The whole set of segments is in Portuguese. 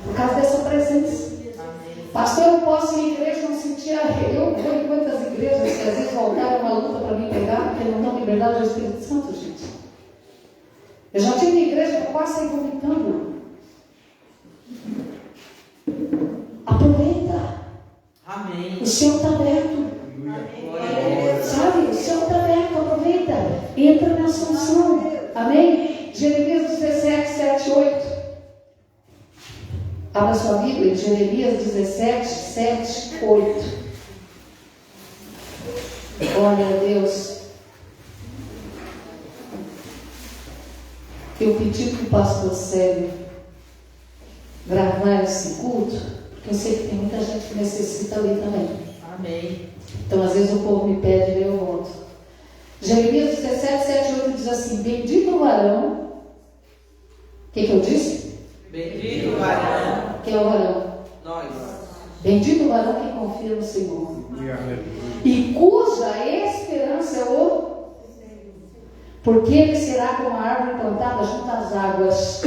Por causa dessa presença. Pastor, eu posso ir à igreja e não sentir a... Eu vou em quantas igrejas que às vezes voltaram uma luta para me pegar, porque não dão liberdade ao Espírito Santo, gente. Eu já tive igreja que eu quase saí vomitando. Aproveita. Amém. O céu está aberto. Amém. Sabe? O céu está aberto. Aproveita. Entra na assunção. Amém? Jeremias 17, 7, 8. Abra sua Bíblia, Jeremias 17, 7, 8. Glória a Deus. Eu pedi para o pastor Sérgio gravar esse culto, porque eu sei que tem muita gente que necessita ali também. Amém. Então, às vezes o povo me pede e eu volto. Jeremias 17, 7, 8 diz assim: bendito o varão. O que eu disse? Bendito o varão. Quem é o varão? Nós. Bendito o varão que confia no Senhor. E cuja esperança é o... Porque ele será como a árvore plantada junto às águas,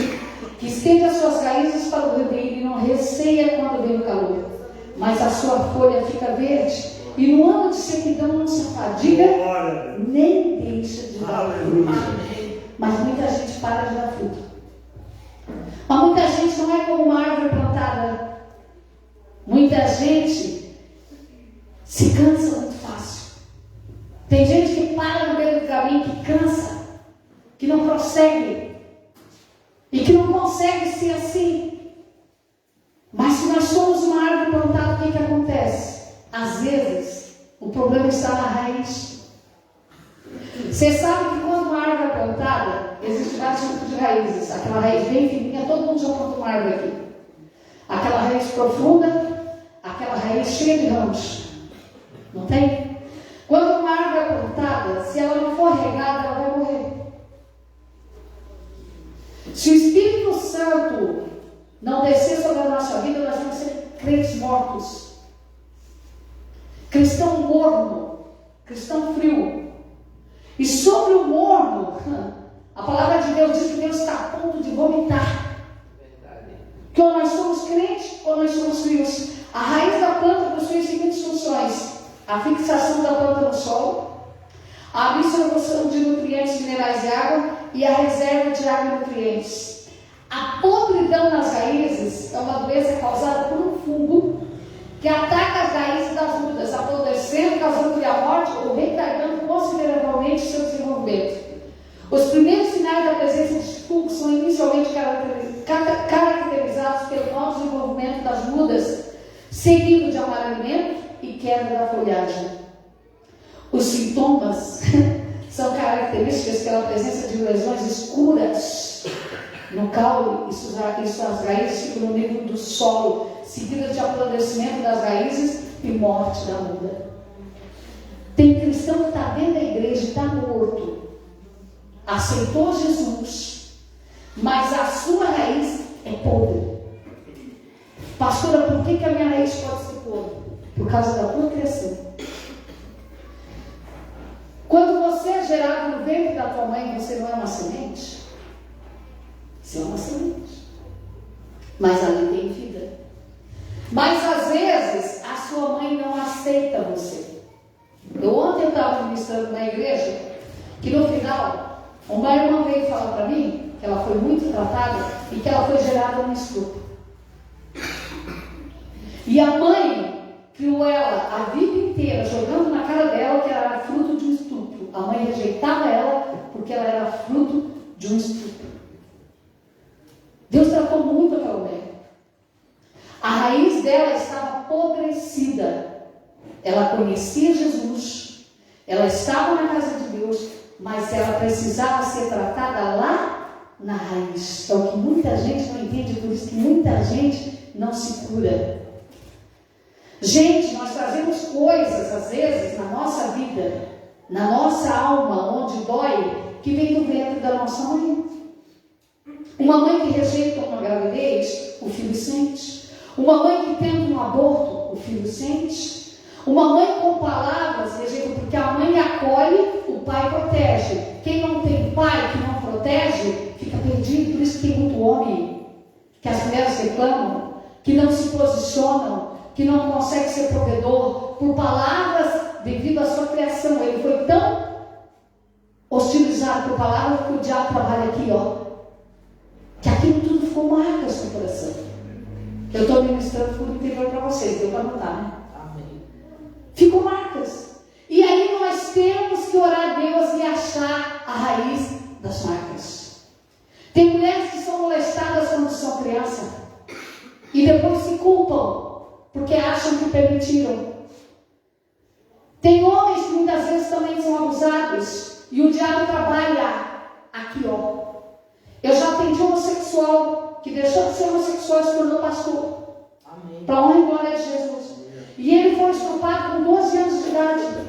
que estende as suas raízes para o ribeiro e não receia quando vem o calor, mas a sua folha fica verde, e no ano de sequidão não se afadiga, nem deixa de dar fruto. Mas muita gente para de dar fruto. Mas muita gente não é como uma árvore plantada. Muita gente se cansa muito fácil. Tem gente que para no meio do caminho, que cansa, que não prossegue e que não consegue ser assim. Mas se nós somos uma árvore plantada, o que acontece? Às vezes o problema está na raiz. Você sabe que quando uma árvore é plantada, existe vários tipos de raízes. Aquela raiz bem fininha, todo mundo já plantou uma árvore aqui. Aquela raiz profunda, aquela raiz cheia de ramos. Não tem? Quando uma árvore é plantada, se ela não for regada, ela vai morrer. Se o Espírito Santo não descer sobre a nossa vida, nós vamos ser crentes mortos. Cristão morno, cristão frio. E sobre o morno, a palavra de Deus diz que Deus está a ponto de vomitar. Que ou nós somos crentes ou nós somos frios. A raiz da planta possui as seguintes funções: a fixação da planta no solo, a absorção de nutrientes, minerais e água, e a reserva de água e nutrientes. A podridão nas raízes é uma doença causada por um fungo que ataca as raízes das mudas, apodrecendo, causando-lhe a morte ou retardando consideravelmente seu desenvolvimento. Os primeiros sinais da presença de fungo são inicialmente caracterizados pelo mau desenvolvimento das mudas, seguido de amarelamento e queda da folhagem. Os sintomas são características pela presença de lesões escuras no caule, isso as raízes ficam no nível do solo, seguidas de apodrecimento das raízes e morte da muda. Tem cristão que está dentro da igreja e está morto, aceitou Jesus, mas a sua raiz é podre. Pastora, por que a minha raiz pode ser podre? Por causa da tua criação. Quando você é gerado no ventre da tua mãe, você não é uma semente? Você é uma semente. Mas ali tem vida. Mas às vezes a sua mãe não aceita você. Ontem eu estava ministrando na igreja, que no final, uma irmã veio falar para mim que ela foi muito tratada e que ela foi gerada no estupro. E a mãe criou ela a vida inteira, jogando na cara dela que ela era fruto de um estupro. A mãe rejeitava ela porque ela era fruto de um estupro. Deus tratou muito aquela mulher. A raiz dela estava apodrecida. Ela conhecia Jesus, ela estava na casa de Deus, mas ela precisava ser tratada lá na raiz. É o que muita gente não entende, por isso que muita gente não se cura. Gente, nós trazemos coisas, às vezes, na nossa vida, na nossa alma, onde dói, que vem do ventre da nossa mãe. Uma mãe que rejeita uma gravidez, o filho sente. Uma mãe que tenta um aborto, o filho sente. Uma mãe com palavras rejeita, porque a mãe acolhe, o pai protege. Quem não tem pai que não protege, fica perdido. Por isso que tem muito homem que as mulheres reclamam, que não se posicionam, que não conseguem ser provedor, por palavras devido à sua criação. Ele foi tão hostilizado por palavras que o diabo trabalha aqui, que aquilo tudo ficou marcas no coração. Eu estou ministrando tudo interior para vocês, deu para notar, né? Amém. Ficou marcas. E aí nós temos que orar a Deus e achar a raiz das marcas. Tem mulheres que são molestadas quando são crianças e depois se culpam porque acham que permitiram. Tem homens que muitas vezes também são abusados e o diabo trabalha aqui, Eu já atendi um homossexual que deixou de ser homossexual e se tornou pastor. Para a honra e glória de Jesus. E ele foi estuprado com 12 anos de idade.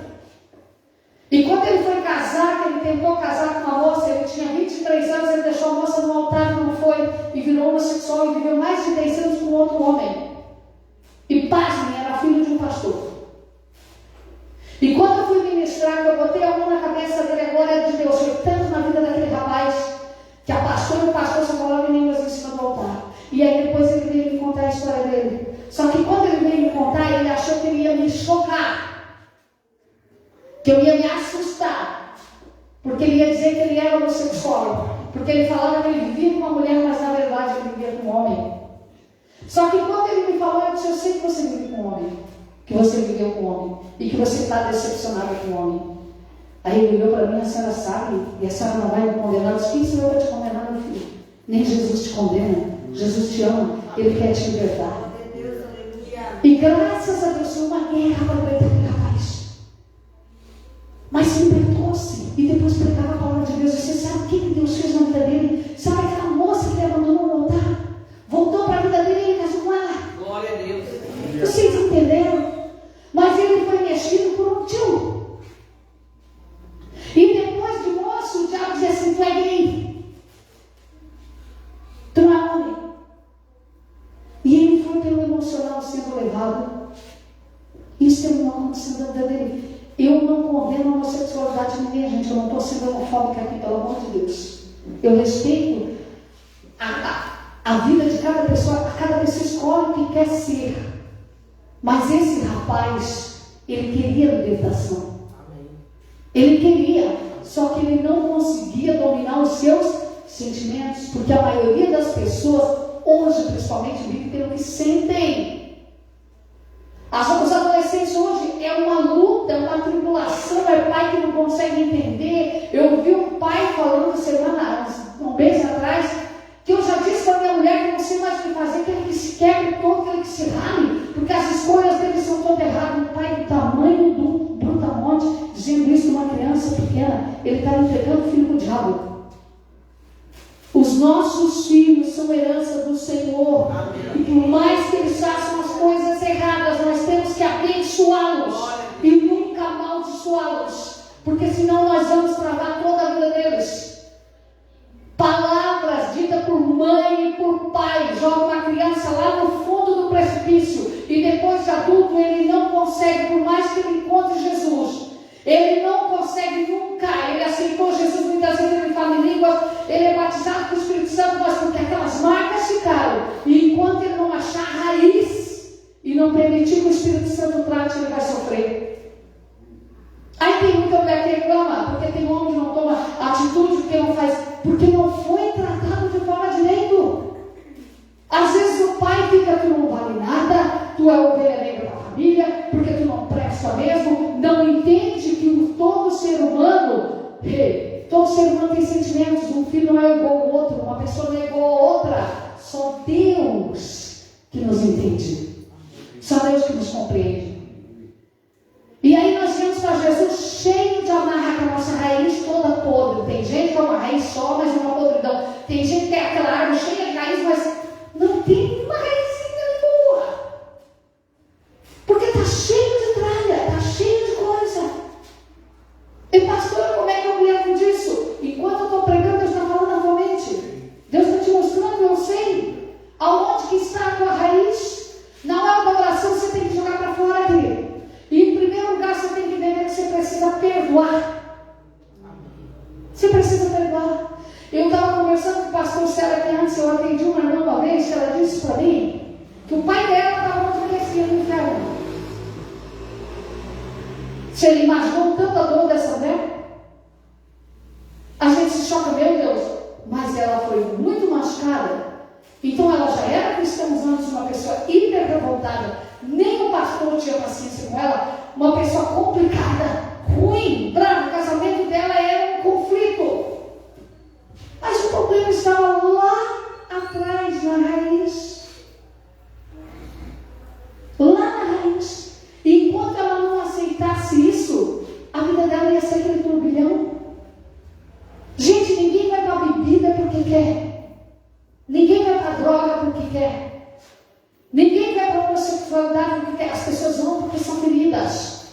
E quando ele foi casar, que ele tentou casar com uma moça, ele tinha 23 anos, ele deixou a moça no altar e não foi, e virou homossexual e viveu mais de 10 anos com outro homem. E pasmem, era filho de um pastor. E quando eu fui ministrar, que eu botei a mão na cabeça dele, a glória de Deus foi tanto na vida daquele rapaz, que a pastora e o pastor só falavam em línguas em cima do altar. E aí depois ele veio me contar a história dele. Só que quando ele veio me contar, ele achou que ele ia me chocar. Que eu ia me assustar. Porque ele ia dizer que ele era homossexual. Porque ele falava que ele vivia com uma mulher, mas na verdade ele vivia com um homem. Só que quando ele me falou, eu disse, eu sei que você vive com um homem. Que você viveu com um homem. E que você está decepcionado com um homem. Aí ele olhou para mim, a senhora sabe, e a senhora não vai me condenar. Eu disse, quem sou eu para te condenar, meu filho? Nem Jesus te condena. Jesus te ama, Ele quer te libertar. E graças a Deus, foi uma guerra para libertar aquele rapaz. Mas libertou-se. E depois pregava a palavra de Deus. Você sabe o que Deus fez na vida dele? Sabe aquela moça que ele abandonou no altar? Voltou para a vida dele e ele casou com ela. Glória a Deus. Vocês entenderam? Mas ele foi mexido por um tio. E depois de moço, o diabo dizia assim, tu é gay. Tu não é homem. E ele foi pelo emocional sendo levado. Isso não aconteceu na vida dele. Eu não condeno a homossexualidade de ninguém, gente. Eu não estou sendo homofóbica aqui, pelo amor de Deus. Eu respeito a vida de cada pessoa. Cada pessoa escolhe o que quer ser. Mas esse rapaz, ele queria libertação. Ele queria, só que ele não conseguia dominar os seus sentimentos, porque a maioria das pessoas, hoje principalmente, vive pelo que sentem. Os adolescentes hoje é uma luta, é uma tribulação, é pai que não consegue entender. Eu vi um pai falando um mês atrás, que eu já disse para minha mulher que não sei mais o que fazer, que ele que se quebre todo, que ele que se rale, porque as escolhas dele são todas erradas. Um pai do tamanho do brutamonte, dizendo isso de uma criança pequena, ele está entregando o filho para o diabo. Os nossos filhos são herança do Senhor. E por mais que eles façam as coisas erradas, nós temos que abençoá-los e nunca amaldiçoá-los, porque senão nós vamos travar toda a vida deles. Palavras ditas por mãe e por pai jogam uma criança lá no fundo do precipício e depois de adulto ele não consegue, por mais que ele encontre Jesus, ele não consegue nunca. Ele aceitou Jesus, muitas vezes ele fala em línguas, ele é batizado com o Espírito Santo, mas porque aquelas marcas ficaram. E enquanto ele não achar a raiz e não permitir que o Espírito Santo trate, ele vai sofrer. Aí tem muita mulher que reclama, porque tem homem que não toma atitude, porque não foi tratado de forma direito. Às vezes o pai fica, tu não vale nada, tu é ovelha negra da família, porque tu não presta mesmo, não entende que todo ser humano tem sentimentos, um filho não é igual ao outro, uma pessoa não é igual a outra, só Deus que nos entende, só Deus que nos compreende. E aí nós vemos para Jesus cheio de amarra, com a nossa raiz toda podre. Tem gente que é uma raiz só, mas uma podridão. Tem gente que é aquela árvore cheia de raiz, mas não tem uma raizinha boa. Porque está cheio de tralha, está cheio de coisa. E pastora, como é que eu me lembro disso? Enquanto eu estou pregando, Deus está falando na tua mente. Deus está te mostrando, eu sei. Aonde que está a tua raiz? Na hora da oração você tem que jogar para fora, querido. E em primeiro lugar você tem que entender que você precisa perdoar. Você precisa perdoar. Eu estava conversando com o pastor Célia, que antes eu atendi uma irmã uma vez, que ela que o pai dela estava adormecido no inferno. Se ele imaginou tanta dor dessa mulher, a gente se choca, meu Deus, mas ela foi muito machucada. Então ela já era cristã antes, uma pessoa hiper revoltada, nem o pastor tinha paciência com ela, uma pessoa complicada, ruim, brava. O casamento dela era um conflito, mas o problema estava lá atrás, na raiz, lá na raiz. E enquanto ela não aceitasse isso, a vida dela ia ser aquele turbilhão. Gente, ninguém vai para a bebida porque quer. Ninguém vai para a droga porque quer. Ninguém vai para a homossexualidade porque quer. As pessoas vão porque são feridas.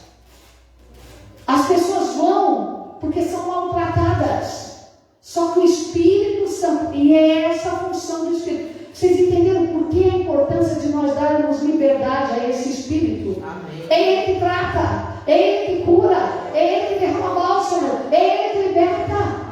As pessoas vão porque são maltratadas. Só que o Espírito Santo, e é essa a função do Espírito. Vocês entenderam por que a importância de nós darmos liberdade a esse Espírito? Amém. É Ele que trata, é Ele que cura, é Ele que derrama bálsamo, é Ele que liberta.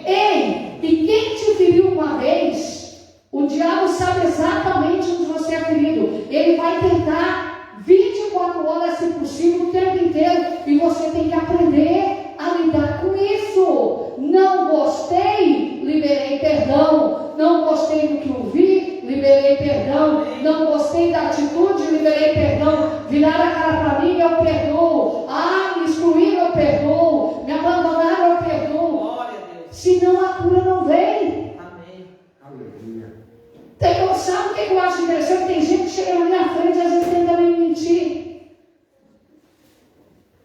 Ei, e quem te feriu uma vez, o diabo sabe exatamente onde você é ferido. Ele vai tentar 24 horas, se possível, o tempo inteiro. E você tem que aprender a lidar com isso. Não gostei, liberei perdão. Não gostei do que ouvi, liberei perdão. Não gostei da atitude, liberei perdão. Viraram a cara para mim, eu perdoo. Ah, me excluíram, eu perdoo. Me abandonaram, eu perdoo. Senão a cura não vem. Amém. Aleluia. Sabe o que eu acho interessante? Tem gente que chega na minha frente e às vezes tenta me mentir.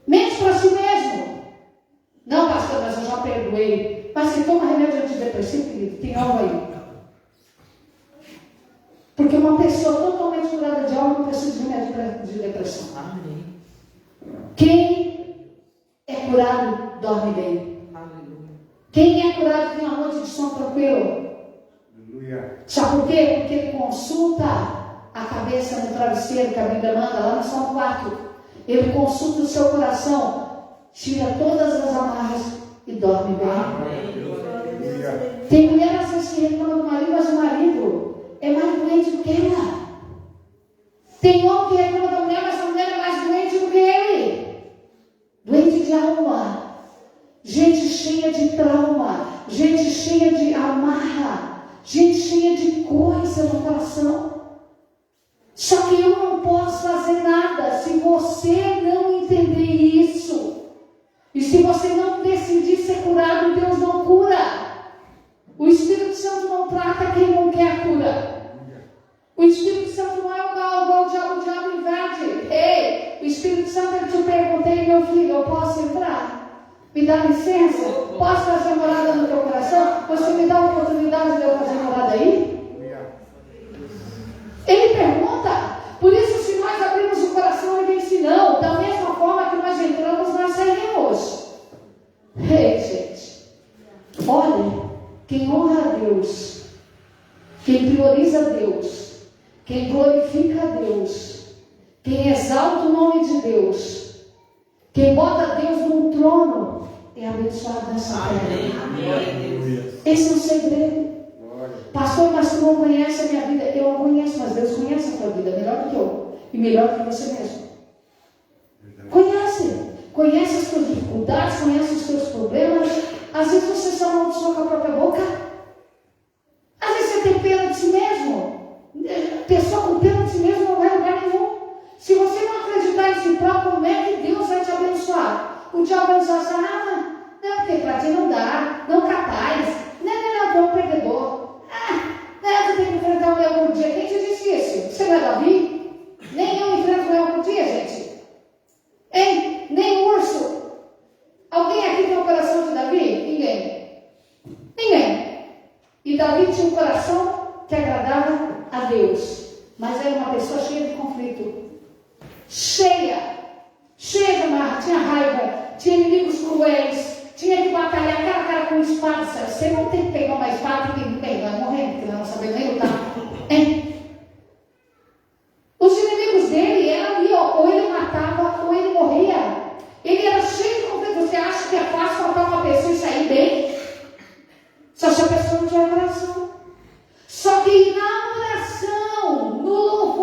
Mente para si mesmo. Não, pastor, mas eu já perdoei. Mas você toma remédio antidepressivo, querido? Tem algo aí. Porque uma pessoa totalmente curada de algo não precisa de remédio de depressão. Amém. Quem é curado dorme bem. Quem é curado tem uma noite de sono tranquilo. Aleluia. Sabe por quê? Porque ele consulta a cabeça no travesseiro que a Bíblia manda lá no Salmo 4. Ele consulta o seu coração, tira todas as amarras e dorme bem. Aleluia. Tem mulher às vezes que reclama do marido, mas o marido é mais doente do que ela. Tem homem que reclama da mulher, mas a mulher é mais doente do que ele. Doente de alma. Gente cheia de trauma, gente cheia de amarra, gente cheia de coisa no coração. Só que eu não posso fazer nada se você não entender isso. E se você não decidir ser curado, Deus não cura. O Espírito Santo não trata quem não quer a cura. O Espírito Santo não é igual o diabo invade. Ei, o Espírito Santo, eu te perguntei, meu filho, eu posso entrar? Me dá licença? Posso fazer morada no teu coração? Você me dá a oportunidade de eu fazer morada aí? Ele pergunta. Por isso, se nós abrimos o coração, ele diz não. Da mesma forma que nós entramos, nós saímos. Ei, gente. Olha, quem honra a Deus, quem prioriza a Deus, quem glorifica a Deus, quem exalta o nome de Deus, quem bota Deus no trono, é abençoado nessa terra. Esse é o segredo. Pastor, mas tu não conhece a minha vida. Eu não conheço, mas Deus conhece a tua vida melhor do que eu. E melhor do que você mesmo. Conhece. Conhece as tuas dificuldades, conhece os teus problemas. Às vezes você só amaldiçoa com a própria boca. Às vezes você tem pena de si mesmo. Pessoa com pena de si mesmo não vai a lugar nenhum. Se você não acreditar em si próprio, como é que Deus vai te abençoar? O diabo vai usar essa rama? Não, porque para ti não dá, não capaz. Não, tu é um perdedor. Tu tem que enfrentar o leão por dia. Quem te disse isso? Você não é Davi? Nem eu enfrento o leão por dia, gente. Hein? Nem o urso. Alguém aqui tem o coração de Davi? Ninguém. E Davi tinha um coração que agradava a Deus. Mas era uma pessoa cheia de conflito. Cheia de amarra, tinha raiva, tinha inimigos cruéis, tinha que batalhar cara a cara com espada. Você não tem que pegar uma espada e tem que vai morrer, porque não sabe nem lutar. Os inimigos dele eram ali, ou ele matava, ou ele morria. Ele era cheio de conflito. Você acha que é fácil matar uma pessoa e sair bem? Só se a pessoa não tiver coração. Só que na oração, no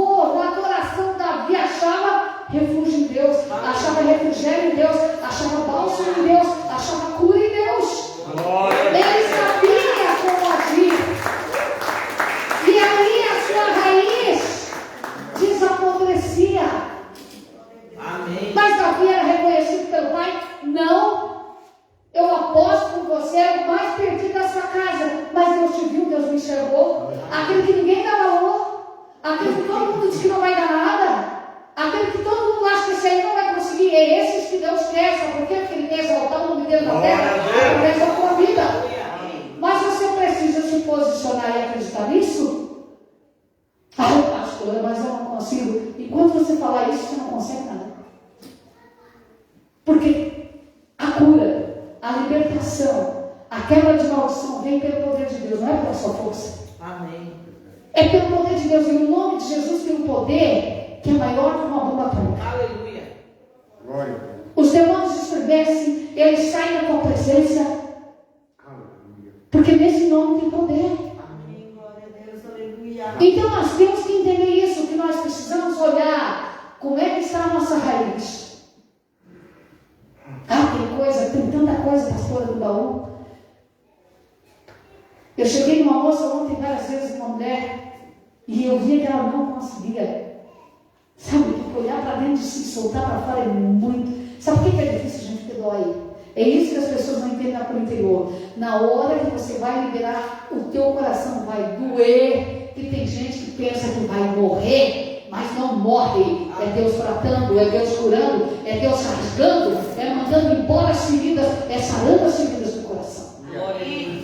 planeta Terra através da tua vida. Mas você precisa se posicionar e acreditar nisso? Ah, pastora, mas eu não consigo. Enquanto você falar isso, você não consegue nada. Porque a cura, a libertação, a quebra de maldição vem pelo poder de Deus, não é pela sua força. Amém. É pelo poder de Deus. E o nome de Jesus tem um poder que é maior que uma bomba atômica. Aleluia. Glória. Os demônios estremecem, eles saem da tua presença. Aleluia. Porque nesse nome tem poder. Amém. Glória a Deus. Aleluia. Então nós temos que entender isso, que nós precisamos olhar como é que está a nossa raiz. Ah, tem tanta coisa, pastora, no baú. Eu cheguei numa moça ontem várias vezes, uma mulher, e eu via que ela não conseguia. Sabe, porque olhar para dentro de si, soltar para fora é muito. Sabe por que é difícil, gente? Porque dói. É isso que as pessoas não entendem na interior. Na hora que você vai liberar, o teu coração vai doer. E tem gente que pensa que vai morrer, mas não morre. É Deus tratando, é Deus curando, é Deus rasgando, é mandando embora as feridas, é sarando as feridas do coração.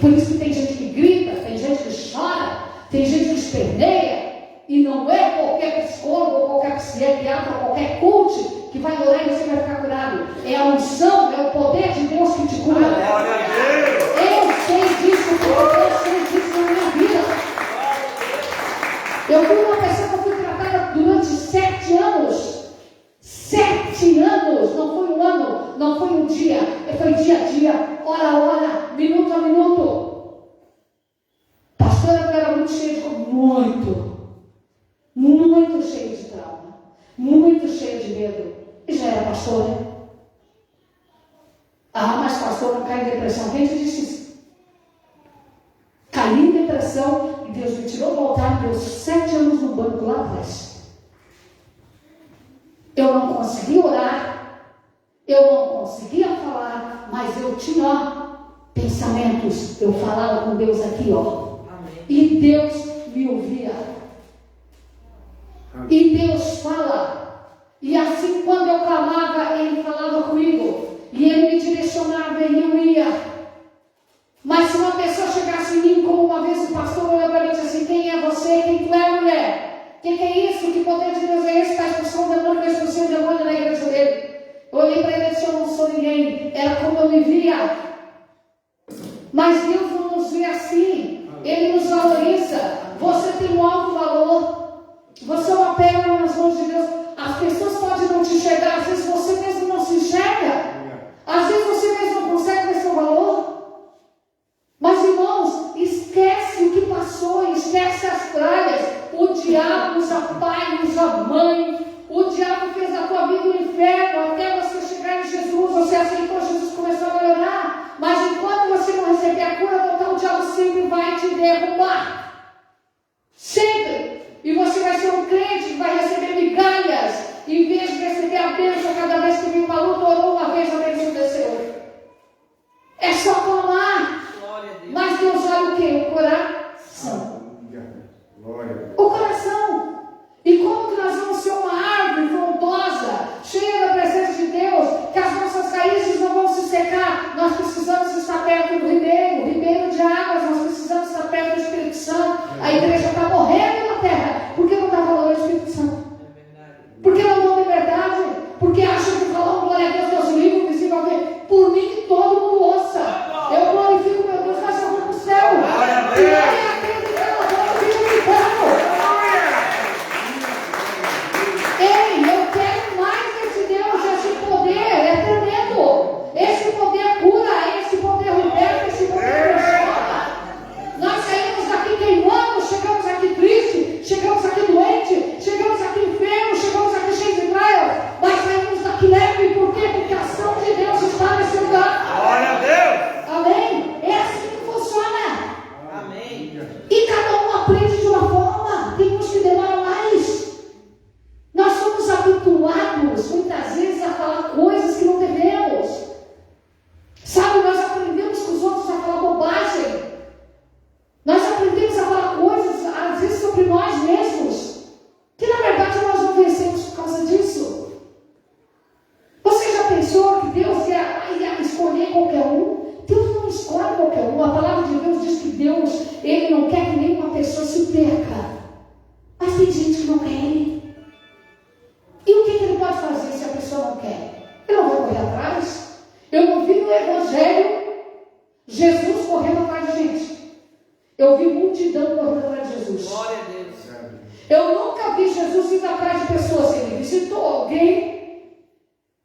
Por isso que tem gente que grita, tem gente que chora, tem gente que esperneia. E não é qualquer psicólogo, ou qualquer psiquiatra, ou qualquer coach que vai orar e você vai ficar curado. É a unção, é o poder de Deus que te cura. Glória a Deus. Eu sei disso, porque eu sei disso na minha vida. Eu fui uma pessoa que eu fui tratada durante 7 anos. 7 anos, não foi um ano, não foi um dia, foi dia a dia, hora a hora, minuto a minuto. Pastora, eu era muito cheia de muito cheio de trauma, muito cheio de medo. E já era pastora. Ah, mas pastor não cai em depressão. Quem te disse isso? Caí em depressão e Deus me tirou do altar e deu 7 anos no banco lá atrás. Eu não conseguia orar, eu não conseguia falar, mas eu tinha pensamentos. Eu falava com Deus aqui, ó. Amém. E Deus me ouvia. E Deus fala. E assim, quando eu clamava, Ele falava comigo. E Ele me direcionava e eu ia. Mas se uma pessoa chegasse em mim, como uma vez o pastor olhou para mim e disse assim: quem é você? Quem tu é, mulher? O que é isso? Que poder de Deus é esse? Está expulsando o demônio, vai expulsar o demônio na igreja dele. Eu olhei para ele e disse: eu não sou ninguém. Era como eu me via. Mas Deus não nos vê assim. Ele nos valoriza. Você tem um alto valor. Você é uma pérola nas mãos de Deus. As pessoas podem não te enxergar. Às vezes você mesmo não se enxerga. Às vezes você mesmo não consegue ver seu valor. Mas, irmãos, esquece o que passou. Esquece as tralhas. O diabo usa pai, usa mãe. O diabo fez a tua vida um inferno. Até você chegar em Jesus. Você aceitou Jesus, começou a melhorar. Mas enquanto você não receber a cura total, o diabo sempre vai te derrubar. Sempre. E você vai ser um crente que vai receber migalhas, em vez de receber a bênção cada vez que vem uma luta, orou uma vez, a bênção desceu. É só clamar. Mas Deus olha o quê? O coração. Glória. O coração. E como que nós vamos ser uma árvore frondosa, cheia da presença de Deus, que as nossas raízes não vão se secar? Nós precisamos estar perto do ribeiro de águas, nós precisamos estar perto do Espírito Santo. A igreja está morrendo na terra, porque não dá valor ao Espírito Santo. Porque não dá liberdade, porque acham que falam glória a Deus, Deus livre, visível alguém. não quer ir. E o que ele pode fazer se a pessoa não quer? Ele não vai correr atrás. Eu não vi no Evangelho Jesus correndo atrás de gente. Eu vi multidão correndo atrás de Jesus. Glória a Deus. Eu nunca vi Jesus indo atrás de pessoas. Ele visitou alguém,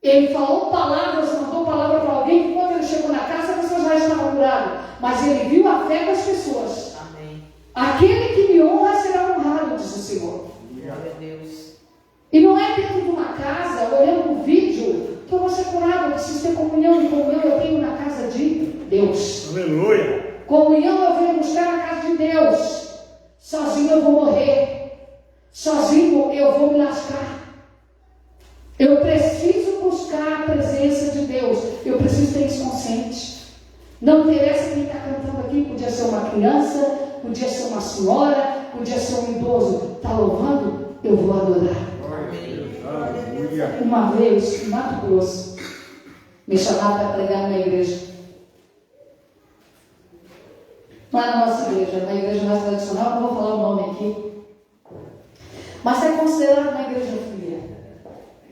ele falou palavras, mandou palavra para alguém, que quando ele chegou na casa, a pessoa já estava curada. Mas ele viu a fé das pessoas. Amém. Aquele que me honra será honrado, diz o Senhor. Glória a Deus. E não é dentro de uma casa, olhando um vídeo, que eu vou ser curado. Eu preciso ter comunhão, e comunhão eu tenho na casa de Deus. Aleluia. Comunhão eu venho buscar na casa de Deus. Sozinho eu vou morrer. Sozinho eu vou me lascar. Eu preciso buscar a presença de Deus. Eu preciso ter isso consciente. Não interessa quem está cantando aqui. Podia ser uma criança, podia ser uma senhora, podia ser um idoso. Está louvando? Eu vou adorar. Aleluia. Uma vez, em Mato Grosso, me chamaram para pregar na igreja. Não é na nossa igreja, na igreja mais tradicional, não vou falar o nome aqui. Mas é considerado uma igreja fria,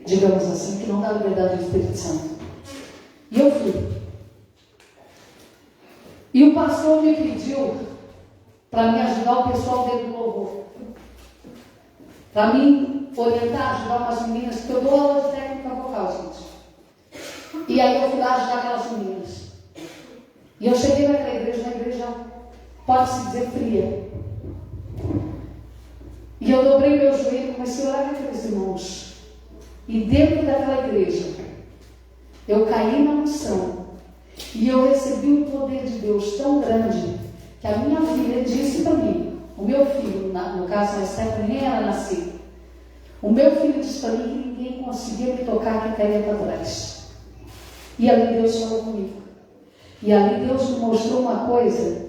digamos assim, que não dá liberdade do Espírito Santo. E eu fui. E o pastor me pediu para me ajudar o pessoal dele do louvor. Para mim orientar, ajudar umas meninas, porque eu dou aula de técnica vocal, gente. E aí eu fui lá ajudar aquelas meninas. E eu cheguei naquela igreja, pode-se dizer fria. E eu dobrei meu joelho e comecei a orar com aqueles irmãos. E dentro daquela igreja, eu caí na unção. E eu recebi um poder de Deus tão grande, que a minha filha disse para mim, o meu filho, no caso a Stephanie, nem era nascida. O meu filho disse para mim que ninguém conseguia me tocar, que caía para trás. E ali Deus falou comigo. E ali Deus me mostrou uma coisa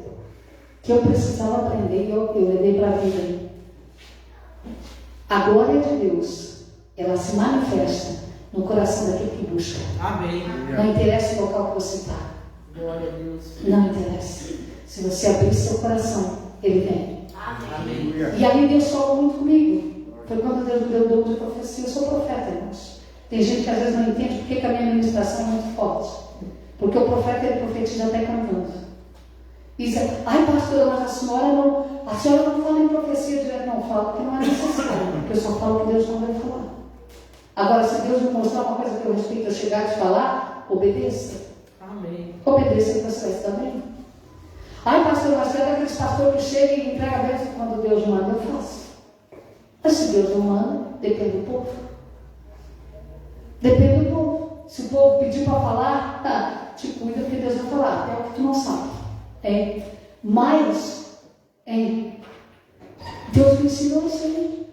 que eu precisava aprender e eu levei para a vida. A glória de Deus, ela se manifesta no coração daquele que busca. Amém. Não interessa o local que você está. Glória a Deus. Não interessa. Se você abrir seu coração, ele vem. Amém. E ali Deus falou muito comigo. Foi quando Deus me deu o dom de profecia. Eu sou profeta, irmãos. Tem gente que às vezes não entende porque que a minha ministração é muito forte. Porque o profeta, ele profetiza até cantando. E diz, ai pastora, mas a senhora não fala em profecia direto. Não fala porque não é necessário. Porque eu só falo o que Deus não vai falar. Agora, se Deus me mostrar uma coisa que eu respeito, eu chegar a te falar, obedeça. Amém. Obedeça que você vai estar bem. Ai pastor, mas é daqueles pastores que chegam e entregam a bênção quando Deus manda, eu faço. Mas se Deus não manda, depende do povo. Depende do povo. Se o povo pedir para falar, te cuida porque Deus vai falar. É o que tu não sabe. Mas, Deus me ensinou isso aí.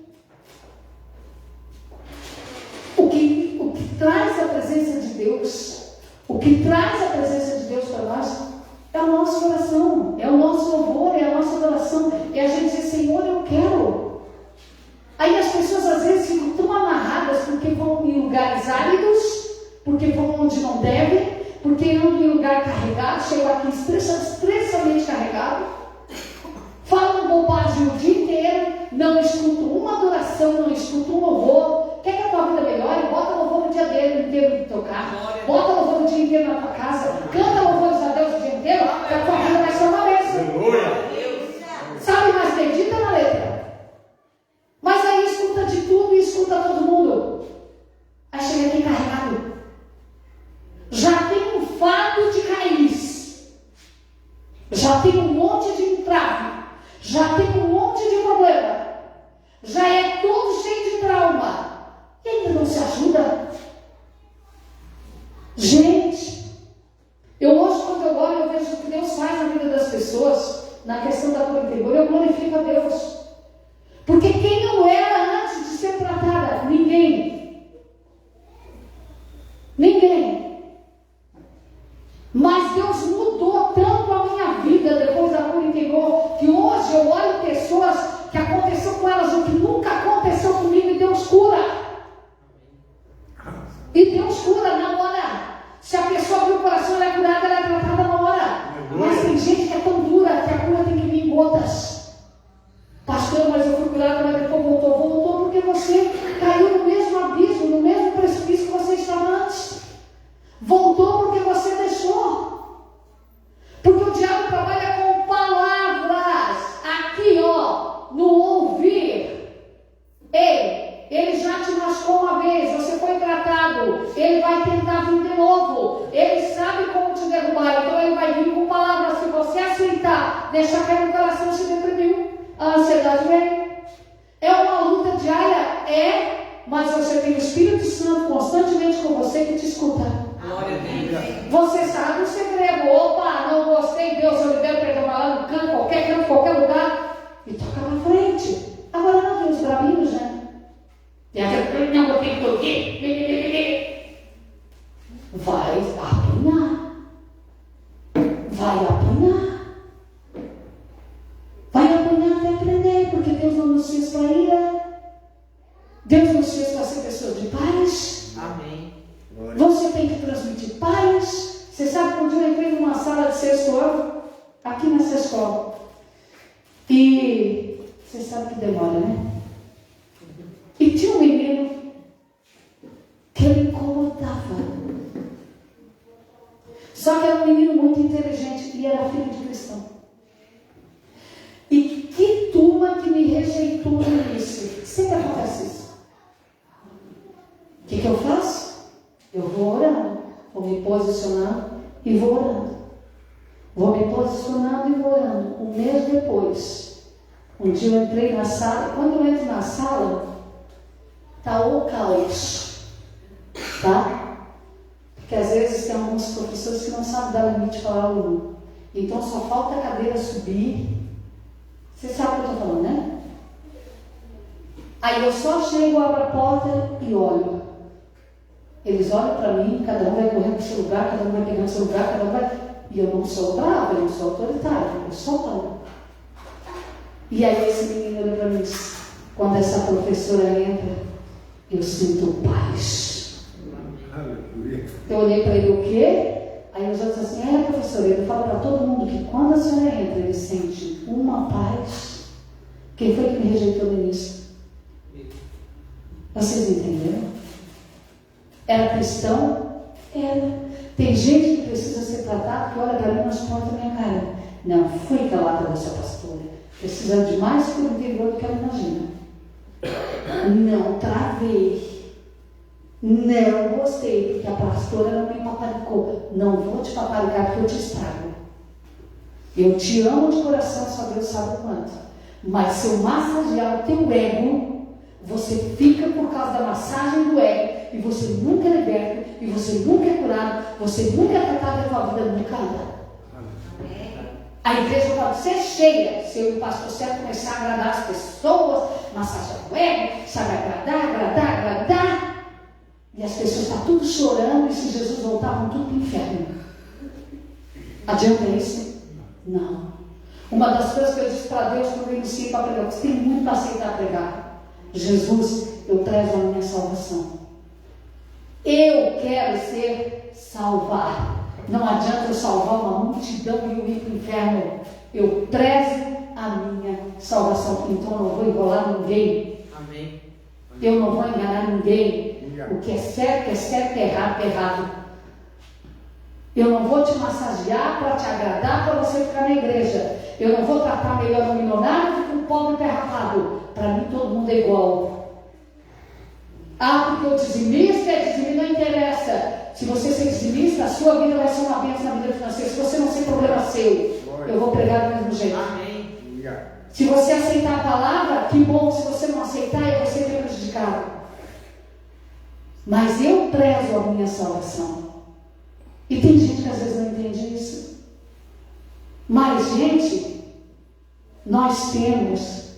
O que traz a presença de Deus, o que traz a presença de Deus para nós, é o nosso coração, é o nosso louvor, é a nossa adoração. É a gente dizer, Senhor, eu quero. Aí as pessoas às vezes ficam tão amarradas porque vão em lugares áridos, porque vão onde não devem, porque andam em lugar carregado, chegam aqui extremamente carregado, falam bobagem o dia inteiro, não escutam uma adoração, não escutam um louvor. Quer que a tua vida melhore? Bota louvor no dia inteiro de tocar, bota louvor no dia inteiro na tua casa, canta louvores a Deus o dia inteiro, que a tua vida vai ser uma bênção. Sabe, mas acredita na letra. Mas aí escuta de tudo e escuta todo mundo. Aí chega aqui carregado. Já tem um fardo de raiz. Já tem um monte de entrave. Já tem um monte de problema. Já é todo cheio de trauma. E ainda não se ajuda. Gente, eu hoje quando eu olho, eu vejo o que Deus faz na vida das pessoas, na questão da cura interior, eu glorifico a Deus. Porque quem não era antes de ser tratada? Ninguém. Ele já te machucou uma vez, você foi tratado, ele vai tentar vir de novo, ele sabe como te derrubar, então ele vai vir com palavras. Se você aceitar, deixar cair no coração, se deprimiu, a ansiedade vem. É uma luta diária? É, mas você tem o Espírito Santo constantemente com você que te escuta. Glória a Deus. Você sabe o segredo. Opa, não gostei, Deus, eu libero perdão lá no canto, qualquer lugar, e toca pra frente. Agora não tem os bravinhos, né? E aquele não gostei do quê? Vai apanhar. Vai apanhar. Vai apanhar até aprender, porque Deus não nos fez para ira. Deus nos fez para ser pessoa de paz. Amém. Você tem que transmitir paz. Você sabe que um dia eu entrei numa sala de sexto ano, aqui nessa escola. E você sabe que demora, né? E tinha um menino que ele incomodava. Só que era um menino muito inteligente e era filho de cristão. E que turma que me rejeitou no início. Sempre acontece isso. O que eu faço? Eu vou orando, vou me posicionando e vou orando. Vou me posicionando e vou orando. Um mês depois, um dia eu entrei na sala, e quando eu entro na sala, está o caos. Tá? Porque às vezes tem alguns professores que não sabem dar limite para o aluno. Então só falta a cadeira subir. Você sabe o que eu estou falando, né? Aí eu só chego, abro a porta e olho. Eles olham para mim, cada um vai correndo para o seu lugar, cada um vai pegando o seu lugar, cada um vai... E eu não sou brava, eu não sou autoritária, eu sou calma. E aí esse menino olha para mim, quando essa professora entra, eu sinto paz. Eu olhei para ele, o quê? Aí os outros assim, professora, eu falo para todo mundo que quando a senhora entra, ele sente uma paz. Quem foi que me rejeitou no início? Vocês entenderam? Era cristão? Era. Tem gente que precisa ser tratado que olha para mim, não suporta a minha cara. Não, fui calada dessa pastora. Precisando de mais por interior do que ela imagina. Não travei. Não gostei, porque a pastora não me paparicou. Não vou te paparicar porque eu te estrago. Eu te amo de coração, só Deus sabe o quanto. Mas se eu massagear o teu ego, você fica por causa da massagem do ego. E você nunca é liberto, e você nunca é curado, você nunca é tratado, e a tua vida nunca anda. A igreja pode ser cheia, se eu e o pastor certo começar a agradar as pessoas, massagear o ego, sabe, agradar. E as pessoas estão tudo chorando, e se Jesus voltar, vão tudo para o inferno. Adianta isso? Não. Uma das coisas que eu disse para Deus quando eu iniciei para pregar, você tem muito para aceitar pregar. Jesus, eu prezo a minha salvação. Eu quero ser salvar. Não adianta eu salvar uma multidão e eu ir para o inferno. Eu prezo a minha salvação. Então eu não vou enrolar ninguém. Amém. Eu não vou enganar ninguém. O que é certo, errado, errado. Eu não vou te massagear para te agradar, para você ficar na igreja. Eu não vou tratar melhor um milionário do que um pobre perrapado. Para mim todo mundo é igual. Porque o dizimista não interessa. Se você ser dizimista, a sua vida vai ser uma bênção na vida financeira. Se você não ser problema seu, eu vou pregar do mesmo jeito. Amém. Se você aceitar a palavra, que bom. Se você não aceitar, eu vou ser prejudicado. Mas eu prezo a minha salvação. E tem gente que às vezes não entende isso. Mas, gente, nós temos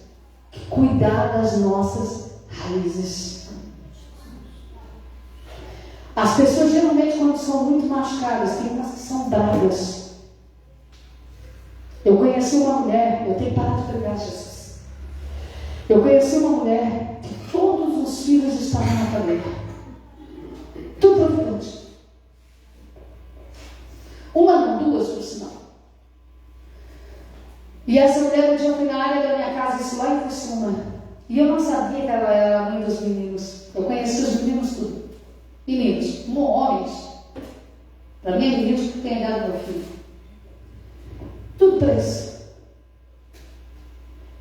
que cuidar das nossas raízes. As pessoas geralmente, quando são muito machucadas, tem umas que são bravas. Eu conheci uma mulher, eu tenho parado de pregar Jesus. Eu conheci uma mulher que todos os filhos estavam na família. Tudo providente. Uma não, duas por sinal. E essa mulher um dia foi na área da minha casa, isso lá em cima. E eu não sabia que ela era a mãe dos meninos. Eu conheci os meninos tudo. Meninos, homens. Para mim é meninos que tem a idade do meu filho. Tudo preso.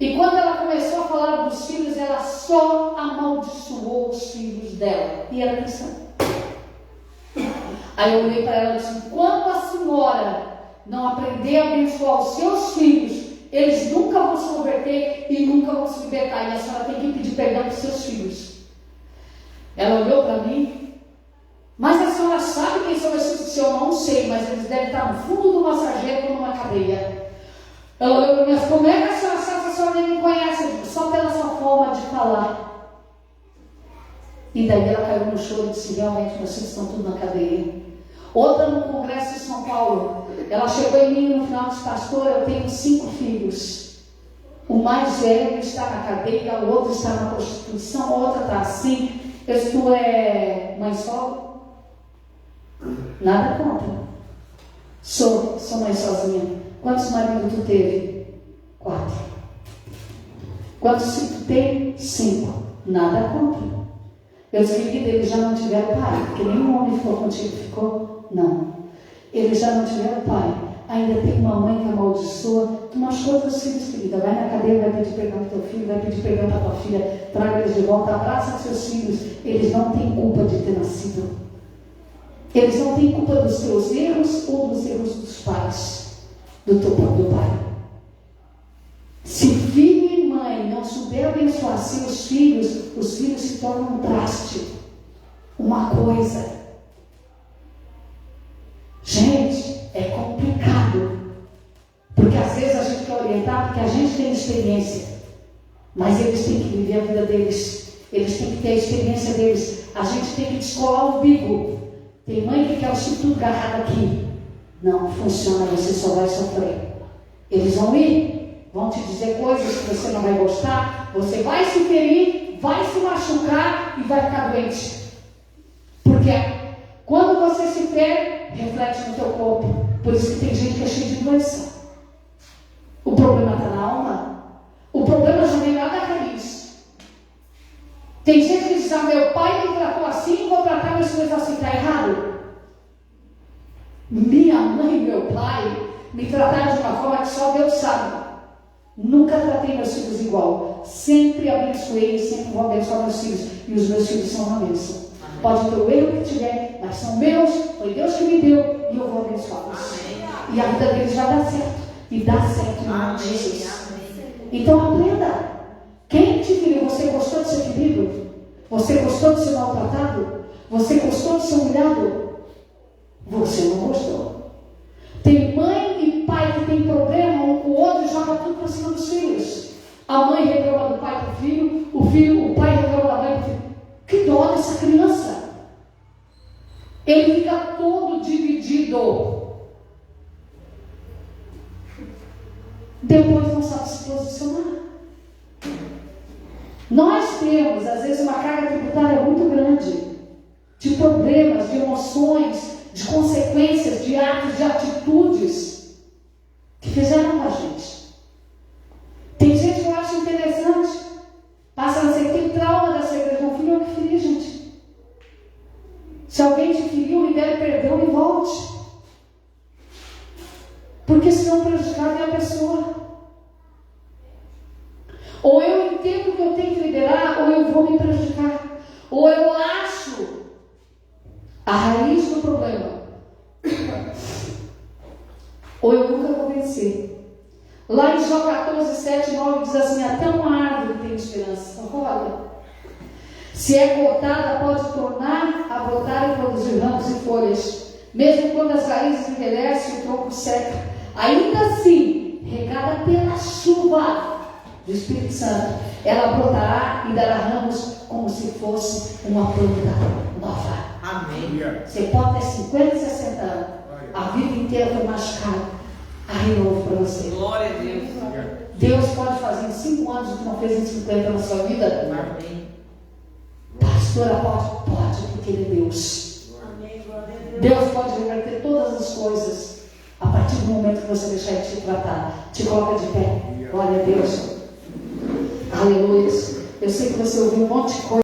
E quando ela começou a falar dos filhos, ela só amaldiçoou amaldiçoou os filhos dela. E era cristã. Aí eu olhei para ela e disse: quando a senhora não aprender a abençoar os seus filhos, eles nunca vão se converter e nunca vão se libertar. E a senhora tem que pedir perdão para os seus filhos. Ela olhou para mim: mas a senhora sabe quem são esses? Eu não sei, mas eles devem estar no fundo do massageiro ou numa cadeia. Ela olhou para mim e disse: como é que a senhora sabe? A senhora nem me conhece? Eu disse: só pela sua forma de falar. E daí ela caiu no choro e disse: realmente, vocês estão tudo na cadeia. Outra no congresso de São Paulo, ela chegou em mim no final e disse: pastor, eu tenho 5 filhos. O mais velho está na cadeia, o outro está na prostituição, a outra está assim. Eu disse: tu é mãe solo? Nada contra. Sou mãe sozinha. Quantos maridos tu teve? 4. Quantos tu tem? 5. Nada contra. Eu disse: querida, eles já não tiveram pai, porque nenhum homem ficou contigo, ficou? Não. Eles já não tiveram pai. Ainda tem uma mãe que amaldiçoa. Tu machucou teus filhos, querida. Vai na cadeia, vai pedir perdão para teu filho, vai pedir perdão para tua filha, traga eles de volta, abraça seus filhos. Eles não têm culpa de ter nascido. Eles não têm culpa dos teus erros ou dos erros dos pais, do teu próprio pai. Se filho e mãe não souber abençoar seus filhos, os filhos se tornam um traste, uma coisa. Gente, é complicado, porque às vezes a gente quer orientar porque a gente tem experiência, mas eles têm que viver a vida deles, eles têm que ter a experiência deles. A gente tem que descolar o umbigo. Tem mãe que quer o tudo agarrado aqui. Não funciona, você só vai sofrer. Eles vão ir, vão te dizer coisas que você não vai gostar, você vai se ferir, vai se machucar e vai ficar doente. Porque quando você se fere, reflete no teu corpo. Por isso que tem gente que é cheia de doença. O problema está na alma. O problema já vem lá da raiz. Tem gente que diz: ah, meu pai me tratou assim, vou tratar meus filhos assim. Está errado. Minha mãe e meu pai me trataram de uma forma que só Deus sabe. Nunca tratei meus filhos igual. Sempre abençoei e sempre vou abençoar meus filhos. E os meus filhos são uma bênção. Pode ter o erro que tiver, mas são meus, foi Deus que me deu e eu vou abençoá-los. E a vida deles vai dar certo. E dá certo em nome de Jesus. Então aprenda. Quem te feriu? Você gostou de ser ferido? Você gostou de ser maltratado? Você gostou de ser humilhado? Você não gostou. Tem mãe e pai que tem problema um com o outro e joga tudo para cima dos filhos. A mãe reclama do pai para o filho, o pai reclama da mãe para o filho. Que dó dessa criança. Ele fica todo dividido. Depois não sabe se posicionar. Nós temos, às vezes, uma carga tributária muito grande de problemas, de emoções, de consequências, de atos, de atitudes que fizeram com a gente. Tem gente que eu acho interessante, passa a ser que tem trauma dessa igreja. Não fui eu que feri, gente. Se alguém te feriu, libere perdão e volte. Porque senão prejudicar é a pessoa. Ou eu entendo que eu tenho que liberar, ou eu vou me prejudicar. Ou eu acho a raiz do problema, ou eu nunca vou vencer. Lá em Jó 14, 7, 9 diz assim: até uma árvore tem esperança. Olha, se é cortada, pode tornar a brotar e produzir ramos e folhas. Mesmo quando as raízes envelhecem e o tronco seca, ainda assim, regada pela chuva do Espírito Santo, ela brotará e dará ramos como se fosse uma planta nova. Amém. Você pode ter 50, 60 anos, a vida inteira foi machucada. Há renovo para você. Glória a Deus. Deus pode fazer em 5 anos o que não fez em 50 na sua vida? Amém. Pastora, pode, porque Ele é Deus. Amém. Glória a Deus. Deus pode reverter todas as coisas a partir do momento que você deixar de te tratar. Te coloca de pé. Glória a Deus. Aleluia. Eu sei que você ouviu um monte de coisa.